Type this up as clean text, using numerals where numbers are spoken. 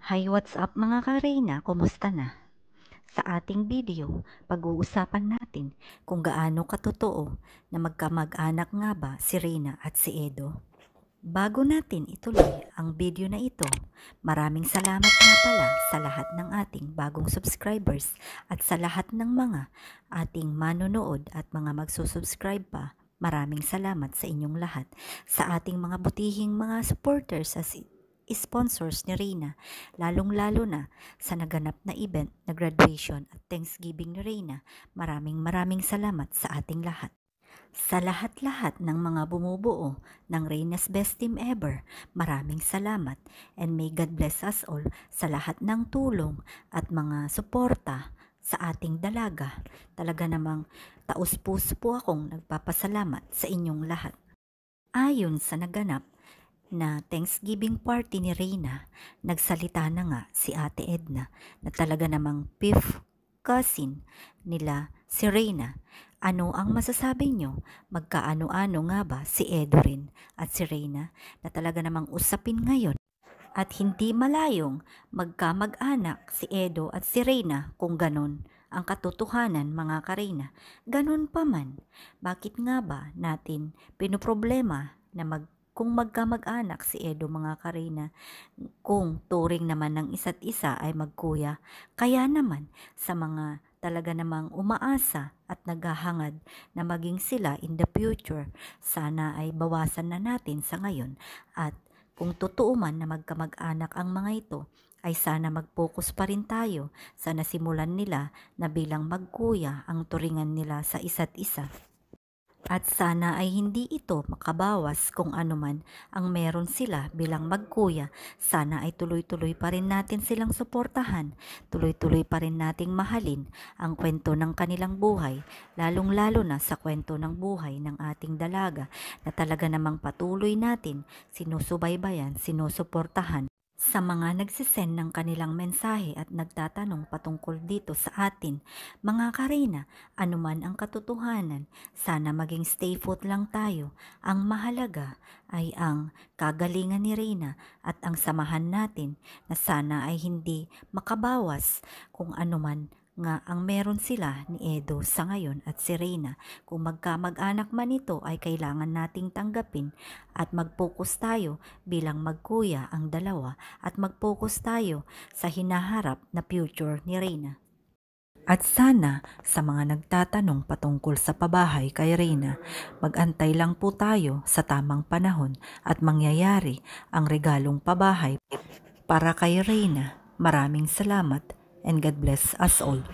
Hi, what's up mga ka-Reyna? Kumusta na? Sa ating video, pag-uusapan natin kung gaano katotoo na magkamag-anak nga ba si Reyna at si Edo. Bago natin ituloy ang video na ito, maraming salamat nga pala sa lahat ng ating bagong subscribers at sa lahat ng mga ating manonood at mga magsusubscribe pa. Maraming salamat sa inyong lahat, sa ating mga butihing mga supporters as sponsors ni Reyna, lalong-lalo na sa naganap na event na graduation at Thanksgiving ni Reyna. Maraming salamat sa ating lahat. Sa lahat-lahat ng mga bumubuo ng Reyna's Best Team Ever, maraming salamat and may God bless us all sa lahat ng tulong at mga suporta sa ating dalaga. Talaga namang taus-puso po akong nagpapasalamat sa inyong lahat. Ayon sa naganap na Thanksgiving party ni Reyna, nagsalita na nga si Ate Edna na talaga namang fifth cousin nila si Reyna. Ano ang masasabi nyo? Magkaano-ano nga ba si Edo rin at si Reyna na talaga namang usapin ngayon? At hindi malayong magkamag-anak si Edo at si Reyna kung ganon ang katotohanan mga ka-Reyna. Ganon pa man, bakit nga ba natin pinoproblema na kung magkamag-anak si Edo mga ka-Reyna, kung turing naman ng isa't isa ay magkuya? Kaya naman sa mga talaga namang umaasa at naghahangad na maging sila in the future, sana ay bawasan na natin sa ngayon. At kung totoo man na magkamag-anak ang mga ito, ay sana mag-focus pa rin tayo sa nasimulan nila na bilang magkuya ang turingan nila sa isa't isa. At sana ay hindi ito makabawas kung anuman ang meron sila bilang magkuya. Sana ay tuloy-tuloy pa rin natin silang suportahan, tuloy-tuloy pa rin nating mahalin ang kwento ng kanilang buhay, lalong-lalo na sa kwento ng buhay ng ating dalaga na talaga namang patuloy natin sinusubaybayan, sinusuportahan. Sa mga nagsisend ng kanilang mensahe at nagtatanong patungkol dito sa atin, mga ka-Reyna, anuman ang katotohanan, sana maging stay put lang tayo. Ang mahalaga ay ang kagalingan ni Reyna at ang samahan natin na sana ay hindi makabawas kung anuman nga ang meron sila ni Edo sa ngayon at si Reyna. Kung magkamag-anak man ito ay kailangan nating tanggapin at mag-focus tayo bilang magkuya ang dalawa at mag-focus tayo sa hinaharap na future ni Reyna. At sana sa mga nagtatanong patungkol sa pabahay kay Reyna, mag-antay lang po tayo sa tamang panahon at mangyayari ang regalong pabahay para kay Reyna. Maraming salamat and God bless us all.